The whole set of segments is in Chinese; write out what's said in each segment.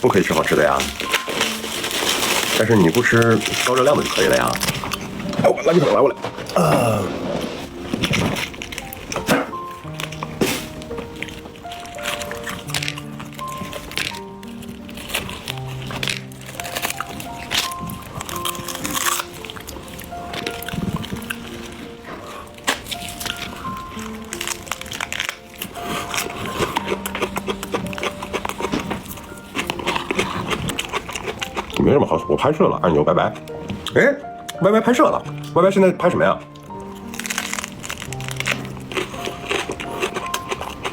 不可以吃好吃的呀。但是你不吃高热量的就可以了呀。哎，我垃圾桶来过来。没什么好，我拍摄了，按钮拜拜。哎，YY 拍摄了，YY 现在拍什么呀？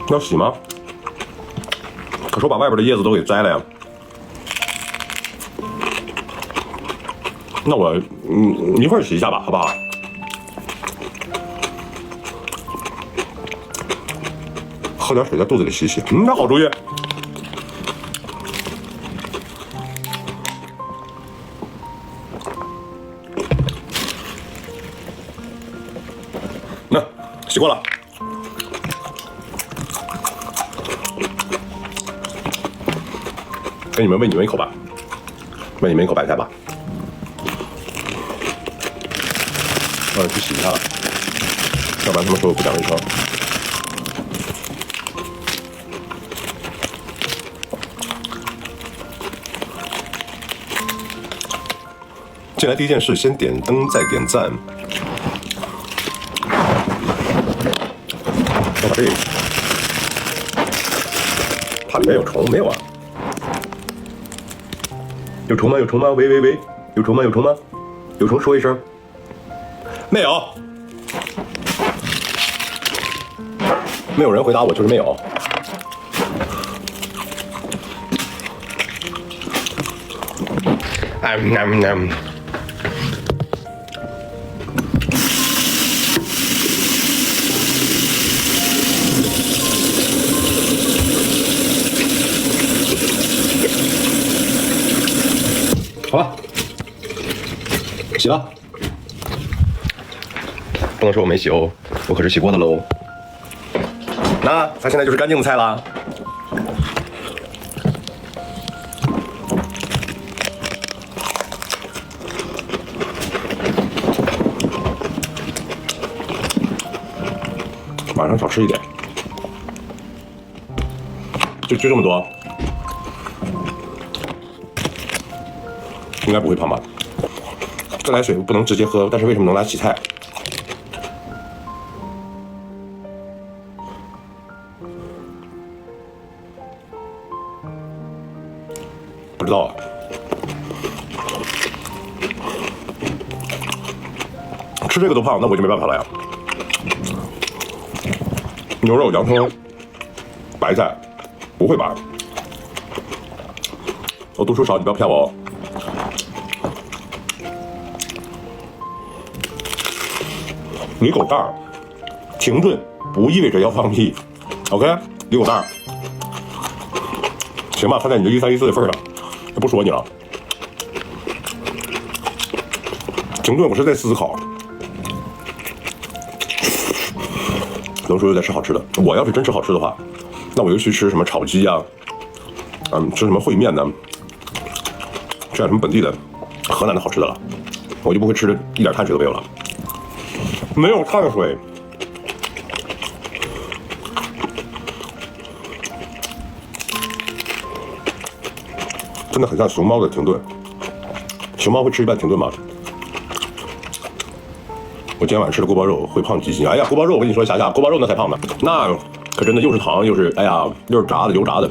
要洗吗？可是我把外边的叶子都给摘了呀。那我一会儿洗一下吧，好不好？喝点水在肚子里洗洗，那好主意。那洗过了。给你们喂你们一口吧，喂你们一口白菜吧。我要去洗一下了，要不然他们说我不讲卫生。进来第一件事，先点灯，再点赞。我把这个，怕里面有虫没有啊？有虫吗？有虫吗？喂喂喂，有虫吗？有虫吗？有虫说一声。没有。没有人回答我，就是没有。好了，洗了。不能说我没洗哦，我可是洗过的喽。那它现在就是干净的菜啦。晚上少吃一点，就这么多，应该不会胖吧？自来水不能直接喝，但是为什么能拿洗菜？不知道啊。吃这个都胖，那我就没办法了呀。牛肉、洋葱、白菜，不会吧？我读书少，你不要骗我哦。李狗蛋儿，停顿不意味着要放屁 ，OK？ 李狗蛋儿，行吧，看在你这13、14的份上，就不说你了。停顿，我是在思考。能说又在吃好吃的。我要是真吃好吃的话，那我就去吃什么炒鸡啊，吃什么烩面呢，吃点什么本地的河南的好吃的了，我就不会吃的一点碳水都没有了。没有碳水，真的很像熊猫的停顿。熊猫会吃一半停顿吗？我今天晚上吃的锅包肉会胖几斤？哎呀，锅包肉我跟你说，霞霞，锅包肉那才胖呢，那可真的又是糖又是，哎呀，又是炸的油炸的。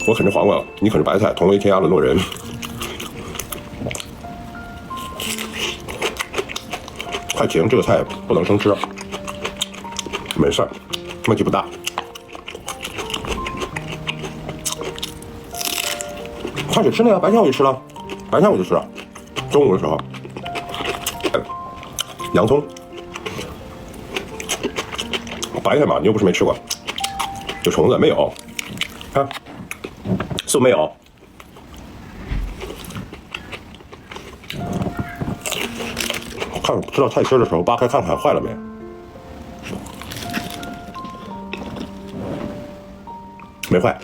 我啃着黄瓜，你啃着白菜，同为天涯沦落人。快停，这个菜不能生吃。没事儿，问题不大。碳水吃了呀，白天我就吃了，白天我就吃了，中午的时候。洋葱，白菜嘛，你又不是没吃过。有虫子没有？看，是不是没有？看知道菜心的时候扒开看看坏了没？没坏。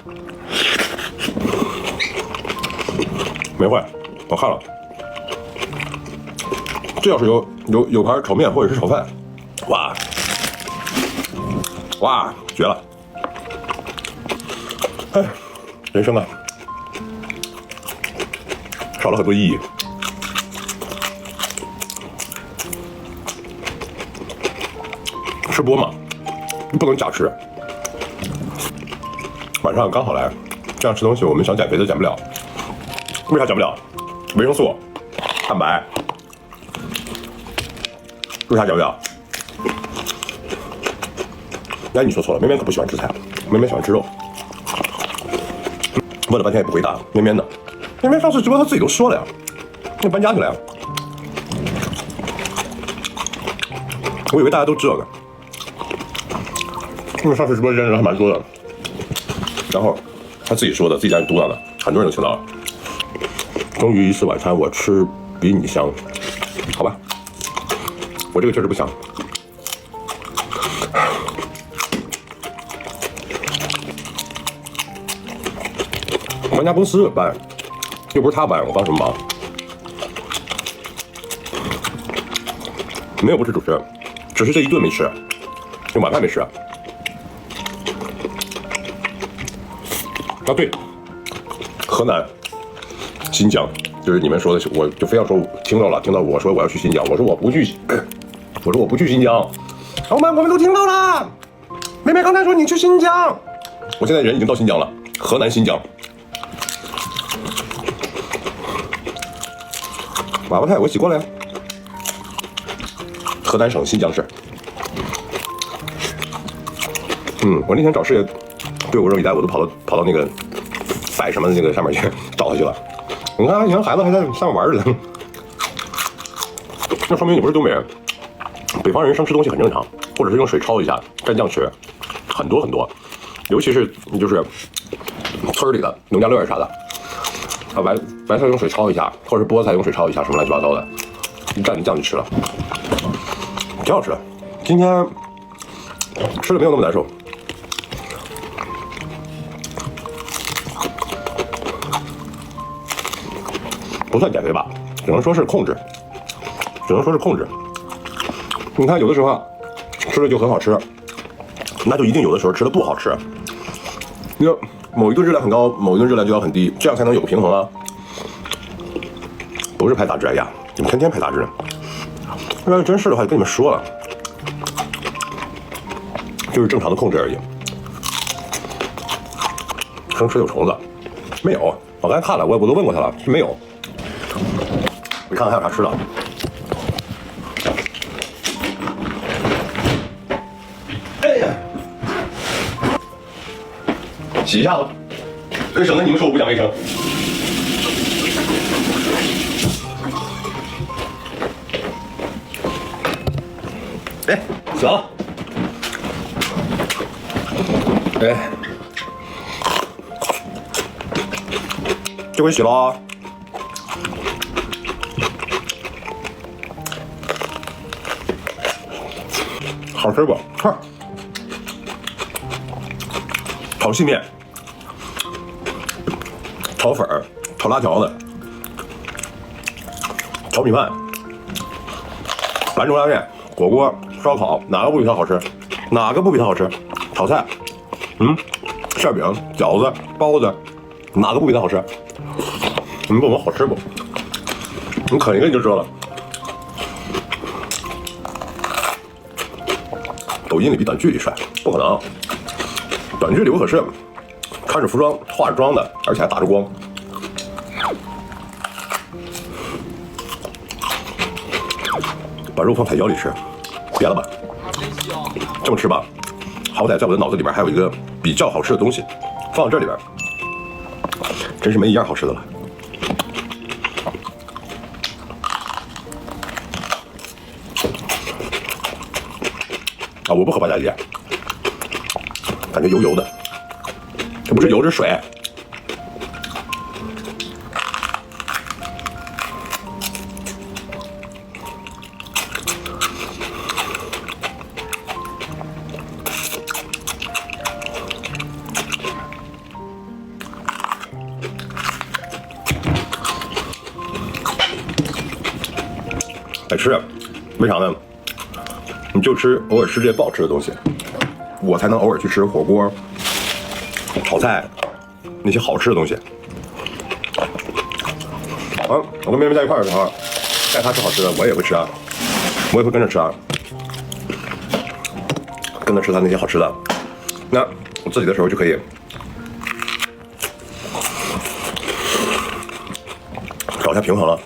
没会，我看了。这要是有盘炒面或者是炒饭，哇，绝了！哎，人生啊，少了很多意义。吃播嘛，不能假吃。晚上刚好来，这样吃东西我们想减肥都减不了。为啥减不了？维生素、蛋白。为啥减不了？哎，你说错了，绵绵可不喜欢吃菜，绵绵喜欢吃肉。问了半天也不回答，绵绵呢？绵绵上次直播他自己都说了呀，那搬家去了呀。我以为大家都知道的，因为上次直播间人还蛮多的。然后他自己说的，自己家里嘟囔的，很多人都听到了。终于一次晚餐我吃比你香，好吧？我这个确实不香。搬家公司搬，又不是他搬，我帮什么忙？没有不吃主食，只是这一顿没吃，这晚饭没吃。啊，对，河南、新疆，就是你们说的，我就非要说听到我说我要去新疆，我说我不去新疆，我们都听到了。妹妹刚才说你去新疆，我现在人已经到新疆了，河南新疆。娃娃菜我洗过了呀，河南省新疆市。我那天找事业对我说以待，我都跑到那个摆什么的那个上面去找他去了。你看孩子还在上面玩着呢，那说明你不是东北人。北方人生吃东西很正常，或者是用水焯一下蘸酱吃，很多很多，尤其是就是村里的农家乐啥的。白菜用水焯一下，或者是菠菜用水焯一下，什么乱七八糟的，一蘸酱就吃了，挺好吃的。今天吃的没有那么难受。不算减肥吧，只能说是控制。你看，有的时候吃的就很好吃，那就一定有的时候吃的不好吃。你说某一顿热量很高，某一顿热量就要很低，这样才能有个平衡啊。不是拍杂志，哎呀，你们天天拍杂志。要是真是的话，就跟你们说了，就是正常的控制而已。生吃有虫子？没有，我刚才看了，我都问过他了，没有。你看看还有啥吃的？哎呀，洗一下子，省得你们说我不讲卫生。哎，洗完了。哎，这回洗了啊。好吃不？看，炒细面、炒粉儿、炒辣条子、炒米饭、兰州拉面、火锅、烧烤，哪个不比它好吃？哪个不比它好吃？炒菜，馅饼、饺子、包子，哪个不比它好吃？你们问我好吃不？你啃一个你就知道了。抖音里比短剧里帅，不可能。短剧里我可是穿着服装、化着妆的，而且还打着光。把肉放彩椒里吃，别了吧。这么吃吧，好歹在我的脑子里边还有一个比较好吃的东西，放到这里边，真是没一样好吃的了。啊，我不喝八家街，感觉油油的，这不是油，这是水。爱吃，为啥呢？你就吃偶尔吃这些不好吃的东西，我才能偶尔去吃火锅、炒菜那些好吃的东西。我跟妹妹在一块儿的时候，带她吃好吃的，我也会吃啊，我也会跟着吃啊，跟着吃她那些好吃的。那我自己的时候就可以找一下平衡了。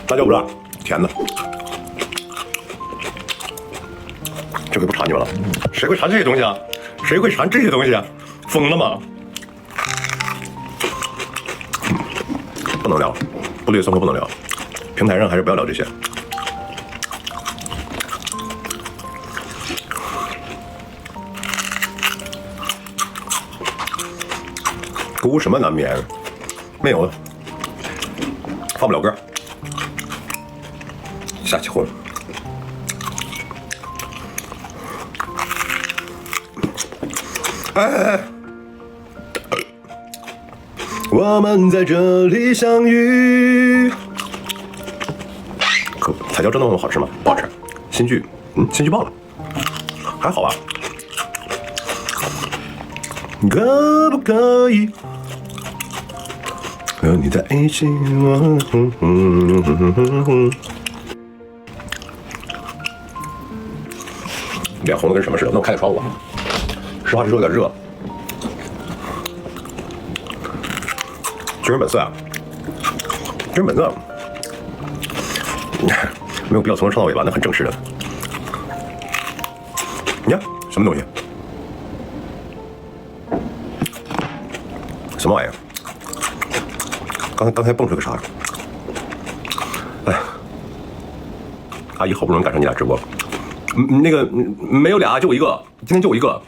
辣椒不辣，甜的。这回不馋你们了，谁会馋这些东西啊？谁会馋这些东西啊？疯了吗？不能聊，部队生活不能聊，平台上还是不要聊这些。孤什么难眠？没有，放不了歌。下起婚。哎，我们在这里相遇。可彩椒真的那么好吃吗？不好吃。新剧，新剧爆了，还好吧？可不可以和你在一起？脸红的跟什么似的？那我开个窗户。实话实说，有点热。军人本色啊，军人本色，没有必要从头唱到尾吧？那很正式的。你看什么东西？什么玩意儿？刚才蹦出个啥？哎，阿姨好不容易赶上你俩直播，那个没有俩，就我一个，今天就我一个。